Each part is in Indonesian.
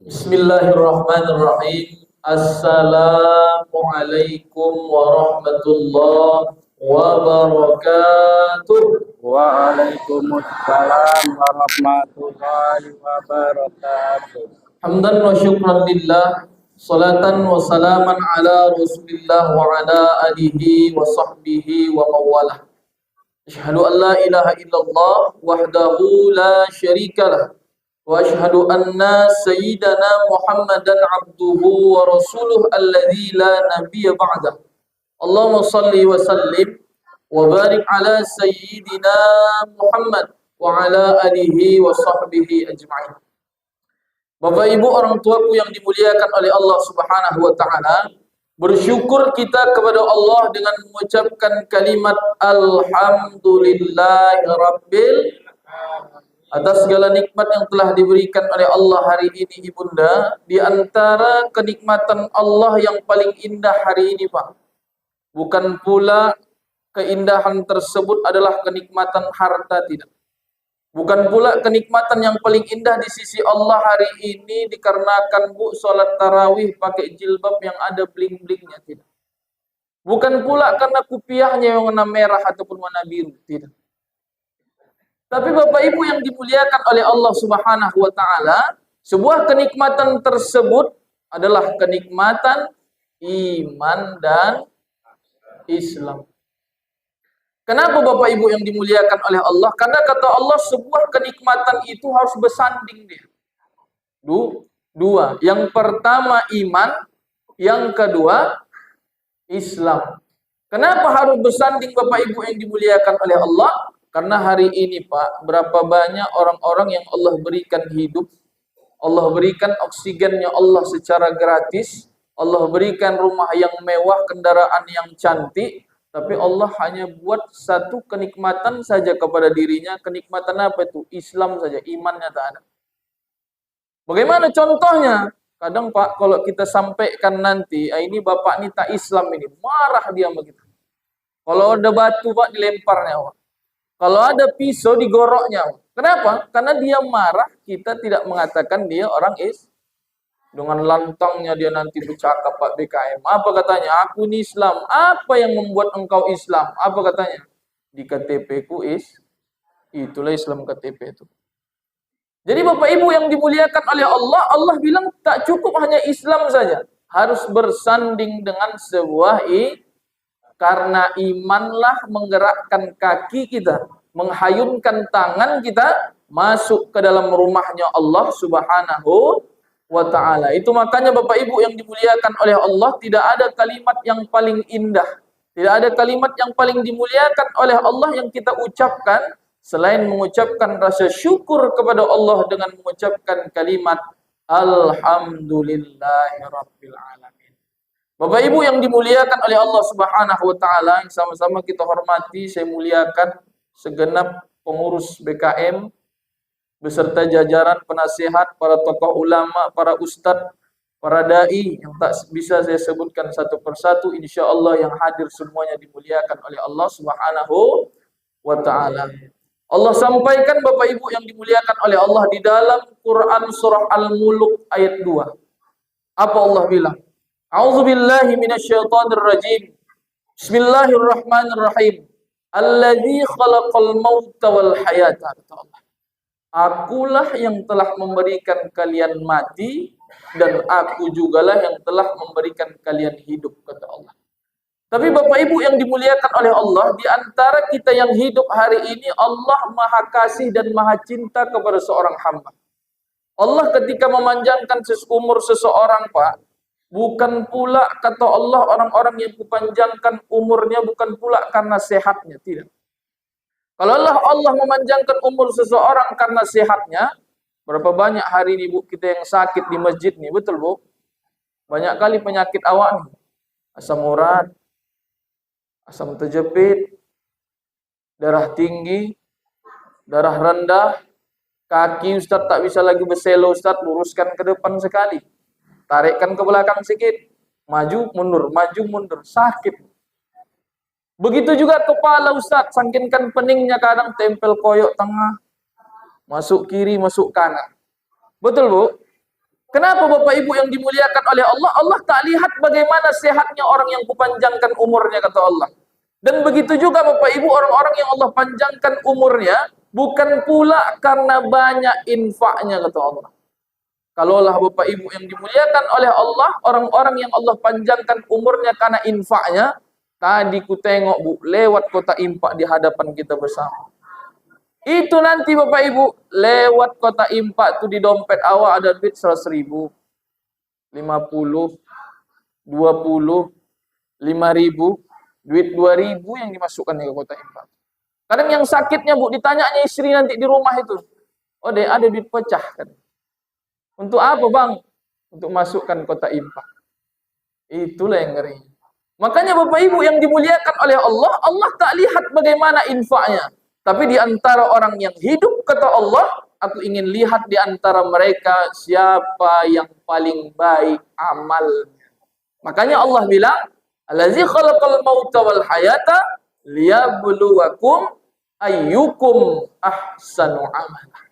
Bismillahirrahmanirrahim. Assalamualaikum warahmatullahi wabarakatuh. Waalaikumsalam warahmatullahi wabarakatuh. Hamdan wa syukran lillah. Salatan wa salaman ala Rasulillah wa ala alihi wa sahbihi wa mawalah. Asyhadu an la ilaha illallah wahdahu la syarikalah. Wa asyhadu anna sayyidana Muhammadan abduhu wa rasuluh alladzi la nabiyya ba'dah. Allahumma salli wa sallim wa barik ala sayyidina Muhammad wa ala alihi wa sahbihi ajma'in. Bapak Ibu orang tuaku yang dimuliakan oleh Allah Subhanahu wa taala, bersyukur kita kepada Allah dengan mengucapkan kalimat alhamdulillahirabbil atas segala nikmat yang telah diberikan oleh Allah hari ini, Ibunda. Di antara kenikmatan Allah yang paling indah hari ini, Pak, bukan pula keindahan tersebut adalah kenikmatan harta, tidak. Bukan pula kenikmatan yang paling indah di sisi Allah hari ini dikarenakan Bu sholat tarawih pakai jilbab yang ada bling-blingnya, tidak. Bukan pula karena kupiahnya yang warna merah ataupun warna biru, tidak. Tapi Bapak Ibu yang dimuliakan oleh Allah Subhanahu wa taala, sebuah kenikmatan tersebut adalah kenikmatan iman dan Islam. Kenapa Bapak Ibu yang dimuliakan oleh Allah? Karena kata Allah sebuah kenikmatan itu harus bersanding dia. Dua. Yang pertama iman, yang kedua Islam. Kenapa harus bersanding Bapak Ibu yang dimuliakan oleh Allah? Karena hari ini Pak, berapa banyak orang-orang yang Allah berikan hidup, Allah berikan oksigennya Allah secara gratis, Allah berikan rumah yang mewah, kendaraan yang cantik, tapi Allah hanya buat satu kenikmatan saja kepada dirinya. Kenikmatan apa itu? Islam saja, imannya tak ada. Bagaimana contohnya? Kadang Pak, kalau kita sampaikan nanti, ini Bapak ini tak Islam ini, marah dia begitu. Kalau ada batu Pak, dilemparnya Pak. Kalau ada pisau digoroknya. Kenapa? Karena dia marah, kita tidak mengatakan dia orang dengan lantangnya dia nanti bercakap Pak BKM. Apa katanya? Aku ini Islam. Apa yang membuat engkau Islam? Apa katanya? Di KTP ku itulah Islam KTP itu. Jadi Bapak Ibu yang dimuliakan oleh Allah, Allah bilang tak cukup hanya Islam saja. Harus bersanding dengan sebuah karena imanlah menggerakkan kaki kita, menghayunkan tangan kita masuk ke dalam rumahnya Allah Subhanahu wa taala. Itu makanya Bapak Ibu yang dimuliakan oleh Allah, tidak ada kalimat yang paling indah, tidak ada kalimat yang paling dimuliakan oleh Allah yang kita ucapkan selain mengucapkan rasa syukur kepada Allah dengan mengucapkan kalimat alhamdulillahirabbil alamin. Bapak Ibu yang dimuliakan oleh Allah Subhanahu wa taala, yang sama-sama kita hormati, saya muliakan segenap pengurus BKM beserta jajaran penasihat, para tokoh ulama, para ustadz, para dai yang tak bisa saya sebutkan satu persatu, insyaallah yang hadir semuanya dimuliakan oleh Allah Subhanahu wa taala. Allah sampaikan Bapak Ibu yang dimuliakan oleh Allah di dalam Quran surah Al-Mulk ayat 2. Apa Allah bilang? A'udzubillahi minasyaitonir rajim. Bismillahirrahmanirrahim. Alladzi khalaqal mauta wal hayata. Akulah yang telah memberikan kalian mati dan aku jugalah yang telah memberikan kalian hidup, kata Allah. Tapi Bapak Ibu yang dimuliakan oleh Allah, di antara kita yang hidup hari ini, Allah Maha Kasih dan Maha Cinta kepada seorang hamba. Allah ketika memanjangkan umur seseorang, Pak, bukan pula kata Allah orang-orang yang kupanjangkan umurnya bukan pula karena sehatnya, tidak. Kalau Allah memanjangkan umur seseorang karena sehatnya, berapa banyak hari ini Bu kita yang sakit di masjid nih, betul Bu? Banyak kali penyakit awak nih. Asam urat, asam terjepit, darah tinggi, darah rendah, kaki Ustaz tak bisa lagi berselo Ustaz, luruskan ke depan sekali. Tarikkan ke belakang sedikit, maju mundur, sakit. Begitu juga kepala Ustaz, sangkinkan peningnya kadang tempel koyok tengah, masuk kiri, masuk kanan. Betul Bu? Kenapa Bapak Ibu yang dimuliakan oleh Allah? Allah tak lihat bagaimana sehatnya orang yang kupanjangkan umurnya, kata Allah. Dan begitu juga Bapak Ibu, orang-orang yang Allah panjangkan umurnya bukan pula karena banyak infaknya, kata Allah. Kalaulah Bapak Ibu yang dimuliakan oleh Allah, orang-orang yang Allah panjangkan umurnya karena infaknya, tadi ku tengok Bu, lewat kota infak di hadapan kita bersama. Itu nanti Bapak Ibu, lewat kota infak itu di dompet awak ada duit 100.000, 50, 20, 5.000, duit 2.000 yang dimasukkan ke kota infak. Kadang yang sakitnya Bu, ditanyanya istri nanti di rumah itu, oh deh ada duit pecah kan. Untuk apa bang? Untuk masukkan kota infak. Itulah yang ngeri. Makanya Bapak Ibu yang dimuliakan oleh Allah, Allah tak lihat bagaimana infaknya. Tapi di antara orang yang hidup, kata Allah, aku ingin lihat di antara mereka siapa yang paling baik amalnya. Makanya Allah bilang, Allazi khalaqal mauta wal hayata liyabluwakum ayyukum ahsanu amala.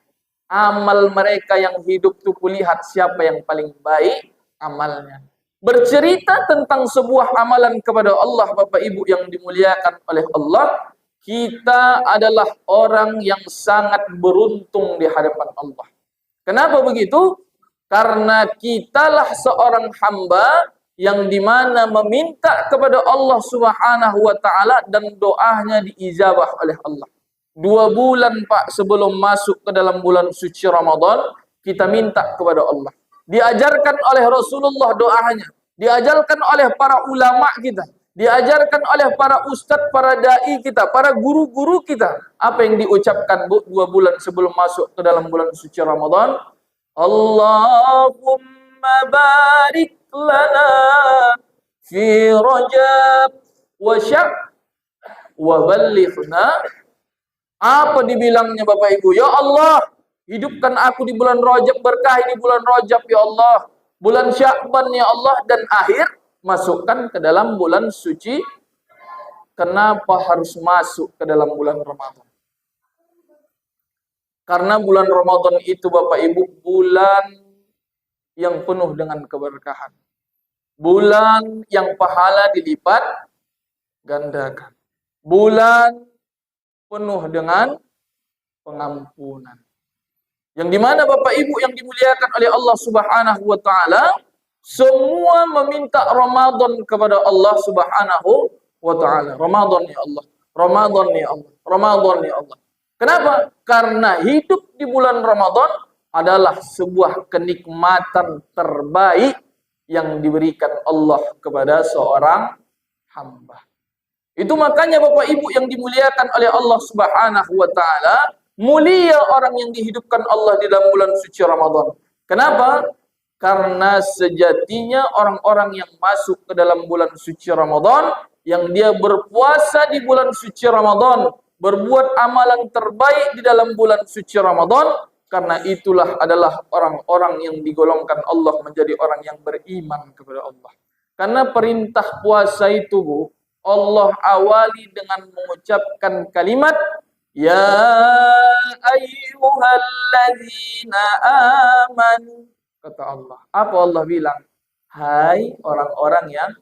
Amal mereka yang hidup itu kulihat siapa yang paling baik amalnya. Bercerita tentang sebuah amalan kepada Allah, Bapak Ibu yang dimuliakan oleh Allah, kita adalah orang yang sangat beruntung di hadapan Allah. Kenapa begitu? Karena kitalah seorang hamba yang dimana meminta kepada Allah Subhanahu wa Ta'ala dan doanya diijabah oleh Allah. 2 bulan Pak sebelum masuk ke dalam bulan suci Ramadan, kita minta kepada Allah. Diajarkan oleh Rasulullah doanya, diajarkan oleh para ulama kita, diajarkan oleh para ustadz, para dai kita, para guru-guru kita. Apa yang diucapkan Bu 2 bulan sebelum masuk ke dalam bulan suci Ramadan? Allahumma barik lana fi Rajab wa Sya'ban wa ballighna. Apa dibilangnya Bapak Ibu? Ya Allah, hidupkan aku di bulan Rajab, berkahi di bulan Rajab ya Allah. Bulan Sya'ban ya Allah, dan akhir masukkan ke dalam bulan suci. Kenapa harus masuk ke dalam bulan Ramadan? Karena bulan Ramadan itu Bapak Ibu bulan yang penuh dengan keberkahan. Bulan yang pahala dilipat gandakan. Bulan penuh dengan pengampunan. Yang dimana Bapak Ibu yang dimuliakan oleh Allah Subhanahu wa Ta'ala, semua meminta Ramadan kepada Allah Subhanahu wa Ta'ala. Ramadan ya Allah, Ramadan ya Allah, Ramadan ya Allah. Kenapa? Karena hidup di bulan Ramadan adalah sebuah kenikmatan terbaik yang diberikan Allah kepada seorang hamba. Itu makanya Bapak Ibu yang dimuliakan oleh Allah Subhanahu wa Ta'ala, mulia orang yang dihidupkan Allah di dalam bulan suci Ramadan. Kenapa? Karena sejatinya orang-orang yang masuk ke dalam bulan suci Ramadan, yang dia berpuasa di bulan suci Ramadan, berbuat amalan terbaik di dalam bulan suci Ramadan, karena itulah adalah orang-orang yang digolongkan Allah menjadi orang yang beriman kepada Allah. Karena perintah puasa itu Bu, Allah awali dengan mengucapkan kalimat ya ayyuhalladzina amanu, kata Allah. Apa Allah bilang? Hai orang-orang yang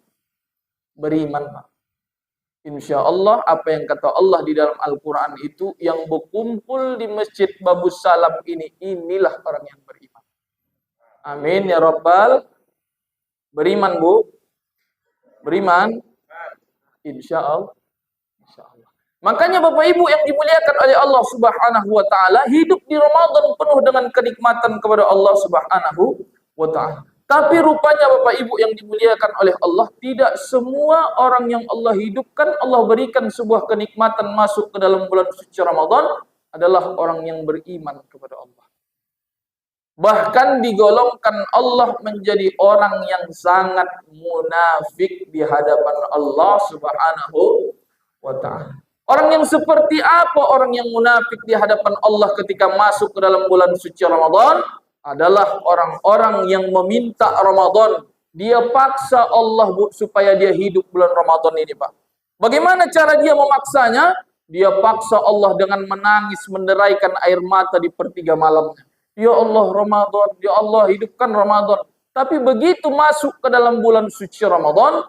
beriman. Insya Allah apa yang kata Allah di dalam Al-Quran itu, yang berkumpul di Masjid Babus Salam ini, inilah orang yang beriman. Amin ya Rabbal. Beriman Bu? Beriman? Insya Allah. Insya Allah. Makanya Bapak Ibu yang dimuliakan oleh Allah Subhanahu wa Ta'ala, hidup di Ramadan penuh dengan kenikmatan kepada Allah Subhanahu wa Ta'ala. Tapi rupanya Bapak Ibu yang dimuliakan oleh Allah, tidak semua orang yang Allah hidupkan, Allah berikan sebuah kenikmatan masuk ke dalam bulan suci Ramadan adalah orang yang beriman kepada Allah. Bahkan digolongkan Allah menjadi orang yang sangat munafik di hadapan Allah Subhanahu wa Ta'ala. Orang yang seperti apa orang yang munafik di hadapan Allah ketika masuk ke dalam bulan suci Ramadan? Adalah orang-orang yang meminta Ramadan. Dia paksa Allah Bu, supaya dia hidup bulan Ramadan ini Pak. Bagaimana cara dia memaksanya? Dia paksa Allah dengan menangis, menderaikan air mata di 1/3 malamnya. Ya Allah Ramadan, ya Allah hidupkan Ramadan. Tapi begitu masuk ke dalam bulan suci Ramadan,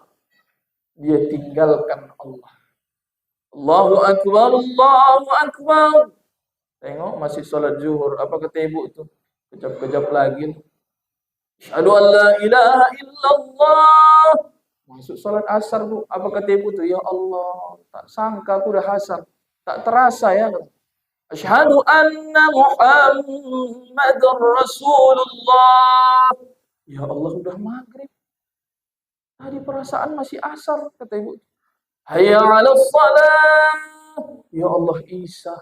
dia tinggalkan Allah. Allahu Akbar, Allahu Akbar. Tengok masih sholat zuhur. Apa kata ibu itu? Kejap-kejap lagi. Asyhadu an la ilaha illallah. Masuk sholat asar, Bu. Apa kata ibu itu? Ya Allah, tak sangka aku udah asar. Tak terasa ya. Asyhadu anna Muhammadar Rasulullah. Ya Allah, udah maghrib. Tadi perasaan masih asar, kata ibu. Hayya 'alas salah. Ya Allah, Isa.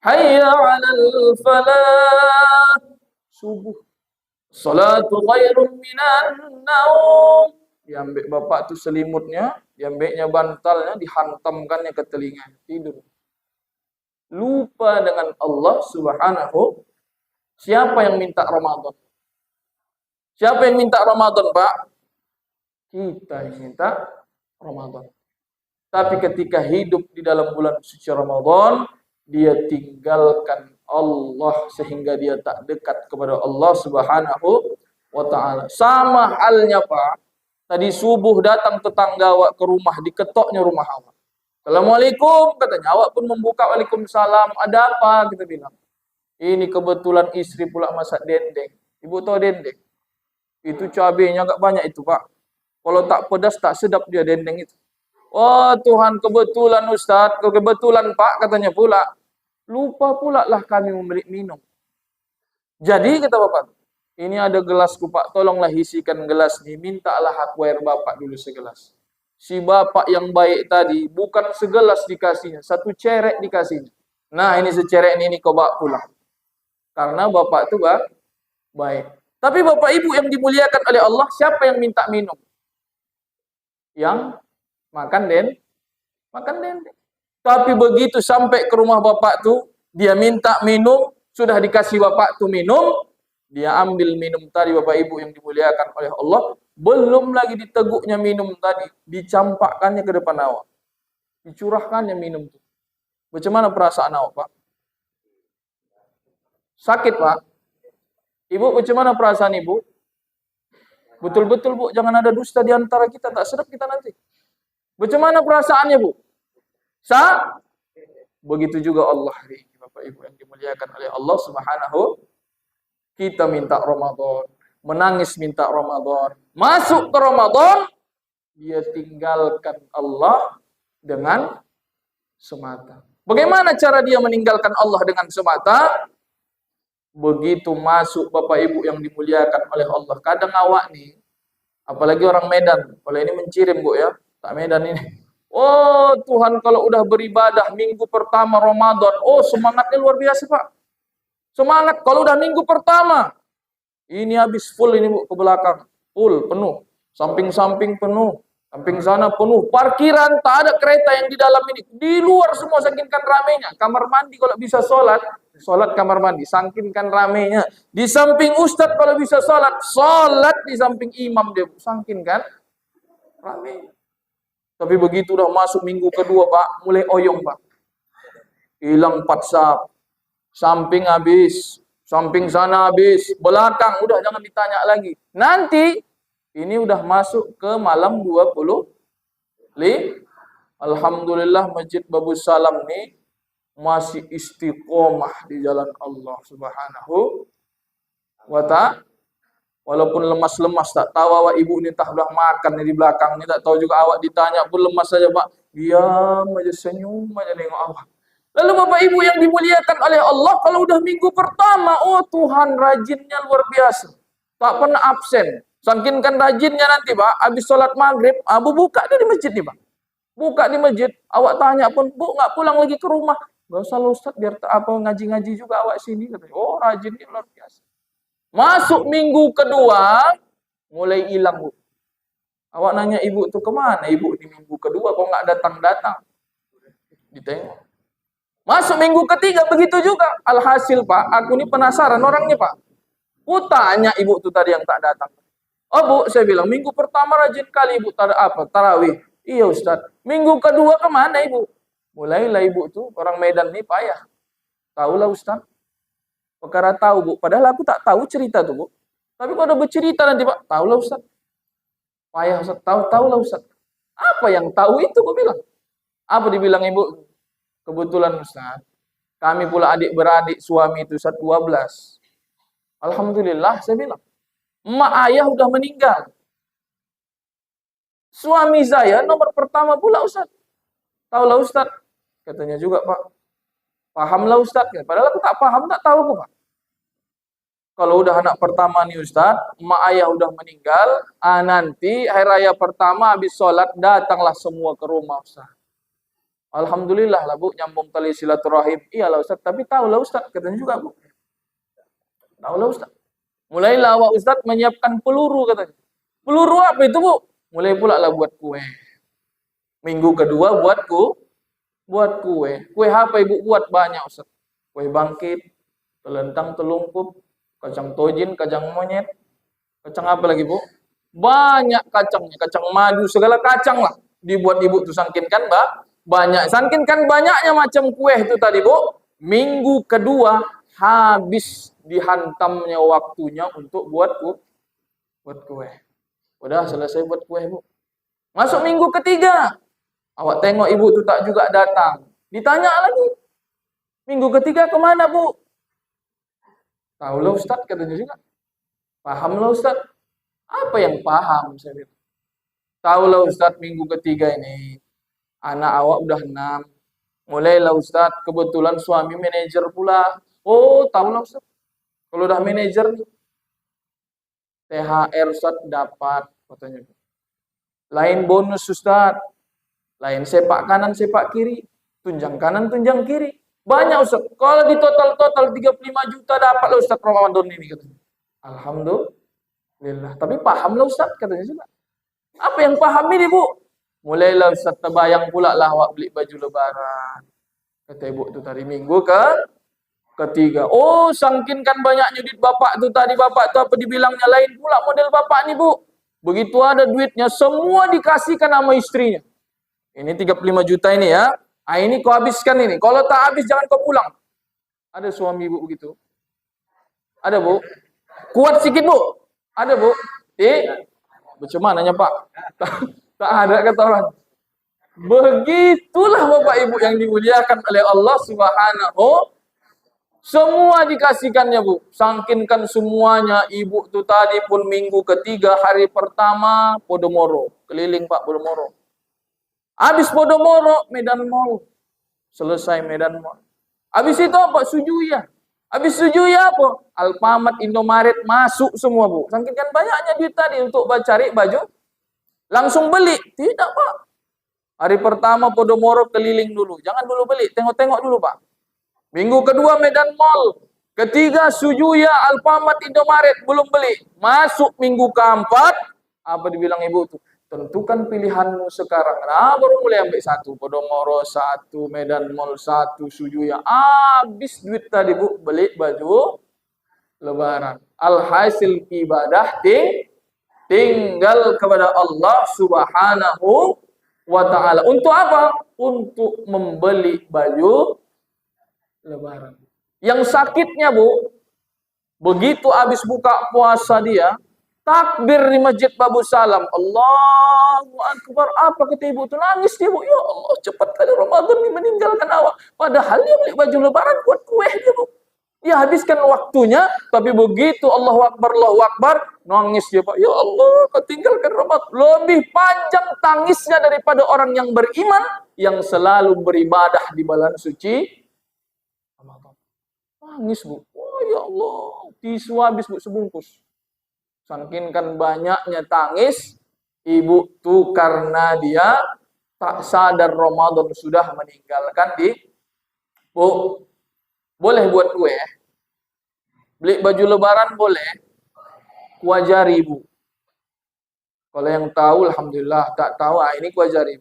Hayya 'alal falah. Subuh. Salatu khairum minan naum. Diambil bapak tuh selimutnya, diambilnya bantalnya, dihantamkannya ke telinga, tidur. Lupa dengan Allah Subhanahu. Siapa yang minta Ramadan? Siapa yang minta Ramadan, Pak? Kita yang minta Ramadan. Tapi ketika hidup di dalam bulan suci Ramadan, dia tinggalkan Allah sehingga dia tak dekat kepada Allah Subhanahu wa taala. Sama halnya, Pak. Tadi subuh datang tetangga awak ke rumah, diketoknya rumah awak. Assalamualaikum, katanya. Awak pun membuka, waalaikumsalam. Ada apa? Kita bilang. Ini kebetulan istri pula masak dendeng. Ibu tahu dendeng? Itu cabenya agak banyak itu, Pak. Kalau tak pedas, tak sedap dia dendeng itu. Oh Tuhan, kebetulan Ustaz, kebetulan Pak, katanya pula. Lupa pula lah kami memberi minum. Jadi kata Bapak, ini ada gelasku Pak, tolonglah isikan gelas ini. Mintalah aku air Bapak dulu segelas. Si Bapak yang baik tadi, bukan segelas dikasihnya, satu cerek dikasihnya. Nah ini secerek ini kau bawa pulang. Karena Bapak itu baik. Tapi Bapak Ibu yang dimuliakan oleh Allah, siapa yang minta minum? Yang makan dendeng. Tapi begitu sampai ke rumah bapak tuh, dia minta minum, sudah dikasih bapak tuh minum, dia ambil minum tadi Bapak Ibu yang dimuliakan oleh Allah, belum lagi diteguknya minum tadi, dicampakkannya ke depan awak. Dicurahkannya minum tuh. Bagaimana perasaan awak, Pak? Sakit, Pak? Ibu, bagaimana perasaan Ibu? Betul-betul, Bu, jangan ada dusta di antara kita, tak sedap kita nanti. Bagaimana perasaannya, Bu? Begitu juga Allah hari ini, Bapak Ibu yang dimuliakan oleh Allah Subhanahu. Kita minta Ramadan, menangis minta Ramadan, masuk ke Ramadan, dia tinggalkan Allah dengan semata. Bagaimana cara dia meninggalkan Allah dengan semata? Begitu masuk Bapak Ibu yang dimuliakan oleh Allah. Kadang awak nih, apalagi orang Medan, kalau ini mencirim Bu ya, tak Medan ini. Oh Tuhan, kalau udah beribadah minggu pertama Ramadan, oh semangatnya luar biasa Pak. Semangat kalau udah minggu pertama. Ini habis full ini Bu ke belakang. Full, penuh. Samping-samping penuh. Samping sana penuh. Parkiran tak ada kereta yang di dalam ini. Di luar semua sakinkan ramenya. Kamar mandi kalau bisa sholat kamar mandi. Sakinkan ramenya. Di samping ustadz kalau bisa sholat di samping imam dia. Sakinkan ramenya. Tapi begitu udah masuk minggu kedua Pak, mulai oyong Pak. Hilang 4 sab. Samping habis, samping sana habis, belakang udah jangan ditanya lagi. Nanti ini udah masuk ke malam 20. Alhamdulillah Masjid Babus Salam nih masih istiqomah di jalan Allah Subhanahu wa ta'ala. Walaupun lemas-lemas, tak tahu awak ibu ni tak udah makan ni di belakang ni, tak tahu juga awak ditanya pun lemas saja Pak. Diam aja, senyum aja nengok awak. Lalu Bapak Ibu yang dimuliakan oleh Allah, kalau udah minggu pertama, oh Tuhan rajinnya luar biasa. Tak pernah absen. Sakinkan rajinnya nanti Pak, habis sholat maghrib, Abu buka dia di masjid nih Pak. Buka di masjid, awak tanya pun, Bu nggak pulang lagi ke rumah. Gak usah Ustaz, biar apa ngaji-ngaji juga awak sini. Oh rajinnya luar biasa. Masuk minggu kedua, mulai hilang Bu. Awak nanya ibu tuh kemana? Ibu di minggu kedua kok nggak datang-datang? Ditengok. Masuk minggu ketiga begitu juga. Alhasil Pak, aku ini penasaran orangnya Pak. Ku tanya ibu tuh tadi yang tak datang. Oh Bu, saya bilang minggu pertama rajin kali ibu tarawih. Iya Ustaz. Minggu kedua kemana ibu? Mulailah ibu tuh orang Medan nih payah. Tahulah Ustaz. Perkara tahu, Bu. Padahal aku tak tahu cerita tuh, Bu. Tapi kalau udah bercerita nanti, Pak, tahulah Ustaz. Payah Ustaz, tahulah Ustaz. Apa yang tahu itu, aku bilang. Apa dibilang ibu? Kebetulan Ustaz, kami pula adik-beradik suami itu Ustaz 12. Alhamdulillah, saya bilang. Emak ayah udah meninggal. Suami saya nomor pertama pula Ustaz. Tahulah Ustaz. Katanya juga, Pak. Pahamlah Ustaz. Padahal aku tak paham, tak tahu aku, Pak. Kalau udah anak pertama nih Ustaz, emak ayah udah meninggal, nanti hari raya pertama habis sholat, datanglah semua ke rumah Ustaz. Alhamdulillah lah Bu, nyambung tali silaturahim. Iyalah Ustaz, tapi tahulah Ustaz, katanya juga Bu. Tahulah Ustaz. Mulailah awak Ustaz menyiapkan peluru katanya. Peluru apa itu Bu? Mulai pula lah buat kue. Minggu kedua buat kue. Kue apa Ibu buat? Banyak Ustaz. Kue bangkit, telentang, telungkup, kacang tojin, kacang monyet, kacang apa lagi Bu? Banyak kacangnya, kacang madu, segala kacang lah. Dibuat Ibu tuh sangkinkan banyak. Sangkinkan banyaknya macam kue itu tadi Bu. Minggu kedua habis dihantamnya waktunya untuk buat kue. Udah selesai buat kue Bu. Masuk minggu ketiga. Awak tengok ibu tuh tak juga datang. Ditanya lagi. Minggu ketiga kemana Bu? Tahulah Ustaz, katanya juga. Pahamlah Ustaz. Apa yang paham? Saya bilang. Tahulah Ustaz, minggu ketiga ini. Anak awak udah 6. Mulailah Ustaz, kebetulan suami manajer pula. Oh, tahulah Ustaz. Kalau udah manajer nih. THR Ustaz dapat, katanya. Lain bonus Ustaz. Lain sepak kanan, sepak kiri. Tunjang kanan, tunjang kiri. Banyak Ustaz. Kalau di total 35 juta dapat lah Ustaz Ramadan ini, katanya. Alhamdulillah. Tapi pahamlah Ustaz, katanya juga. Apa yang paham ini Bu? Mulailah Ustaz terbayang pula lah awak beli baju lebaran. Kata ibu tu tadi minggu ketiga. Oh, sangkinkan banyaknya duit bapak tu tadi. Bapak tu apa dibilangnya lain pula model bapak ni Bu. Begitu ada duitnya, semua dikasihkan sama istrinya. Ini 35 juta ini ya. Ini kau habiskan ini. Kalau tak habis jangan kau pulang. Ada suami ibu begitu? Ada Bu? Kuat sikit Bu? Ada Bu? Macam mananya Pak? Tak ada kata orang. Begitulah Bapak Ibu yang dimuliakan oleh Allah Subhanahu. Semua dikasihkannya Bu. Sangkinkan semuanya. Ibu tu tadi pun minggu ketiga hari pertama Podomoro. Keliling Pak Podomoro. Habis Podomoro Medan Mall. Selesai Medan Mall. Habis itu apa? Sujuya. Habis Sujuya apa? Alfamart, Indomaret masuk semua Bu. Sangkinkan banyaknya duit tadi untuk cari baju. Langsung beli. Tidak Pak. Hari pertama Podomoro keliling dulu. Jangan dulu beli. Tengok-tengok dulu Pak. Minggu kedua Medan Mall. Ketiga Sujuya, Alfamart, Indomaret. Belum beli. Masuk minggu keempat. Apa dibilang ibu tuh? Tentukan pilihanmu sekarang. Nah, baru mulai ambil satu. Podomoro satu, Medan Mall satu, Sujuya. Habis duit tadi Bu. Beli baju lebaran. Alhasil ibadah tinggal kepada Allah Subhanahu wa ta'ala. Untuk apa? Untuk membeli baju lebaran. Yang sakitnya Bu, begitu habis buka puasa dia, takbir di Masjid Babu Salam. Allahu Akbar. Apa kata ibu itu? Nangis dia Bu. Ya Allah, cepat kali Ramadan ini meninggalkan awak. Padahal dia beli baju lebaran buat kue dia Bu. Dia habiskan waktunya, tapi begitu Allahu Akbar, nangis dia Pak. Ya Allah, kau tinggalkan Ramadan. Lebih panjang tangisnya daripada orang yang beriman, yang selalu beribadah di bulan suci Ramadan. Nangis Bu. Oh ya Allah, tisu habis Bu sebungkus. Sangkinkan banyaknya tangis, ibu tuh karena dia tak sadar Ramadan sudah meninggalkan di Bu. Boleh buat kue. Beli baju lebaran boleh. Kuajari Bu. Kalau yang tahu alhamdulillah, tak tahu ini kuajari.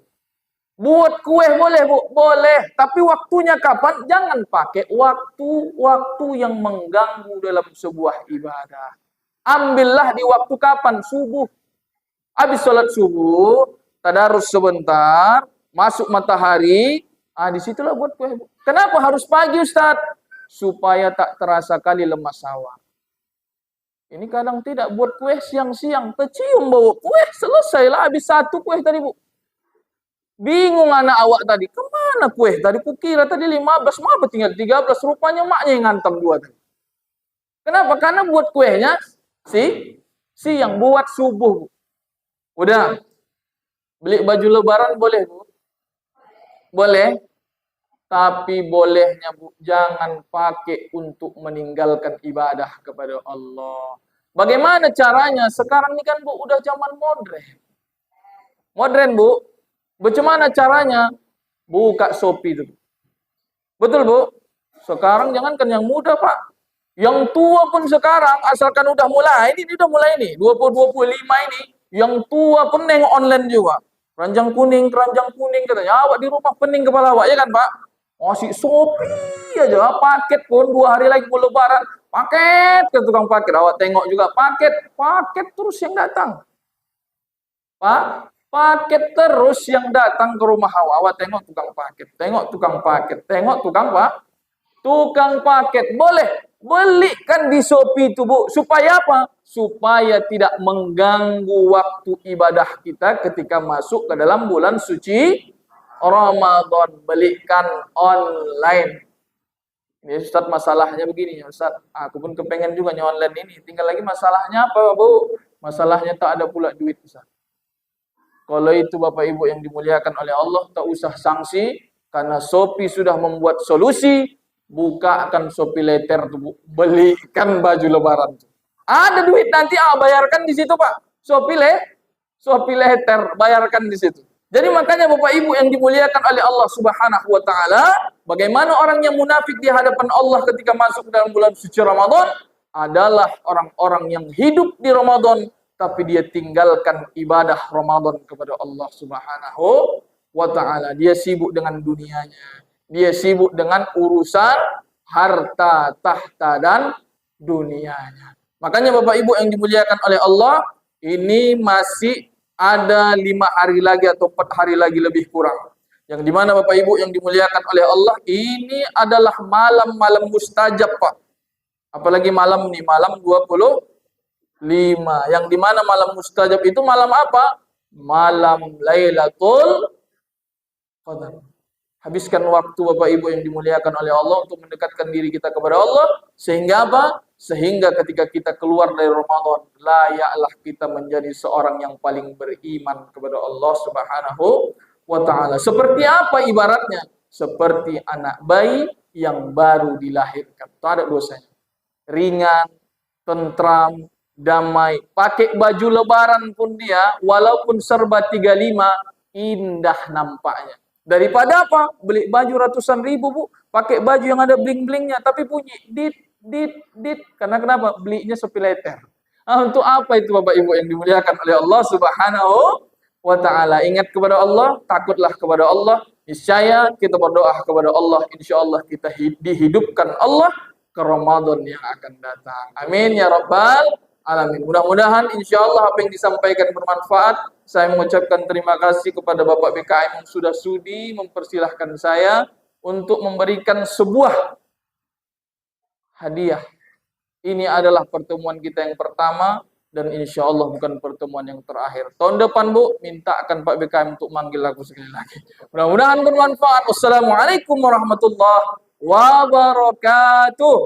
Buat kue boleh Bu, boleh. Tapi waktunya kapan? Jangan pakai waktu yang mengganggu dalam sebuah ibadah. Ambillah di waktu kapan? Subuh. Habis sholat subuh, tadarus sebentar, masuk matahari, disitulah buat kue. Kenapa harus pagi Ustaz? supaya tak terasa kali lemas sawah. Ini kadang tidak buat kue siang-siang, tercium bau kue, selesailah habis satu kue tadi Bu. Bingung anak awak tadi, kemana kue? Tadi kukira tadi 15, maaf tinggal 13, rupanya maknya yang ngantam 2 tadi. Kenapa? Karena buat kuehnya siang, buat subuh Bu. Udah, beli baju lebaran boleh Bu? Boleh. Tapi bolehnya Bu, jangan pakai untuk meninggalkan ibadah kepada Allah. Bagaimana caranya? Sekarang ini kan Bu, udah zaman modern. Modern Bu. Bagaimana caranya? Buka Shopee itu. Betul Bu? Sekarang jangankan yang muda Pak. Yang tua pun sekarang, asalkan udah mulai, ini udah mulai nih, 2025 ini, yang tua pun nengok online juga. Keranjang kuning katanya, awak di rumah pening kepala awak, ya kan Pak? Masih Shopee aja, paket pun 2 hari lagi mau lebaran, paket ke tukang paket, awak tengok juga paket terus yang datang. Pak, paket terus yang datang ke rumah awak tengok tukang paket, tengok tukang paket, boleh belikan di Shopee itu Bu, supaya apa? Supaya tidak mengganggu waktu ibadah kita ketika masuk ke dalam bulan suci Ramadan. Belikan online. Ini Ustaz, masalahnya begini ya Ustaz, aku pun kepengen juga online ini, tinggal lagi masalahnya apa Bu? Masalahnya tak ada pula duit Ustaz. Kalau itu Bapak Ibu yang dimuliakan oleh Allah, tak usah sanksi, karena Shopee sudah membuat solusi. Bukakan Shopee Later tuh, belikan baju lebaran tuh. Ada duit nanti, bayarkan di situ Pak. Shopee Later, bayarkan di situ. Jadi makanya Bapak Ibu yang dimuliakan oleh Allah Subhanahu wa taala, bagaimana orang yang munafik di hadapan Allah ketika masuk dalam bulan suci Ramadan adalah orang-orang yang hidup di Ramadan tapi dia tinggalkan ibadah Ramadan kepada Allah Subhanahu wa taala. Dia sibuk dengan dunianya. Dia sibuk dengan urusan harta, tahta, dan dunianya. Makanya Bapak Ibu yang dimuliakan oleh Allah, ini masih ada 5 hari lagi atau 4 hari lagi lebih kurang. Yang dimana Bapak Ibu yang dimuliakan oleh Allah, ini adalah malam-malam mustajab Pak. Apalagi malam nih, malam 25. Yang dimana malam mustajab itu malam apa? Malam Lailatul Qadar. Habiskan waktu Bapak Ibu yang dimuliakan oleh Allah untuk mendekatkan diri kita kepada Allah. Sehingga apa? Sehingga ketika kita keluar dari Ramadan, layaklah kita menjadi seorang yang paling beriman kepada Allah Subhanahu wa ta'ala. Seperti apa ibaratnya? Seperti anak bayi yang baru dilahirkan. Tak ada dosanya. Ringan, tentram, damai. Pakai baju lebaran pun dia, walaupun serba 35, indah nampaknya. Daripada apa? Beli baju ratusan ribu Bu, pakai baju yang ada bling-blingnya, tapi bunyi dit. Karena kenapa? Belinya Shopee Later. Untuk apa itu Bapak Ibu yang dimuliakan oleh Allah Subhanahu wa ta'ala? Ingat kepada Allah, takutlah kepada Allah. Niscaya kita berdoa kepada Allah, insya Allah kita dihidupkan Allah ke Ramadan yang akan datang. Amin ya Rabbal Alamin. Mudah-mudahan insya Allah apa yang disampaikan bermanfaat. Saya mengucapkan terima kasih kepada Bapak BKM yang sudah sudi mempersilahkan saya untuk memberikan sebuah hadiah. Ini adalah pertemuan kita yang pertama dan insya Allah bukan pertemuan yang terakhir. Tahun depan Bu, mintakan Pak BKM untuk manggil aku sekali lagi. Mudah-mudahan bermanfaat. Wassalamualaikum warahmatullahi wabarakatuh.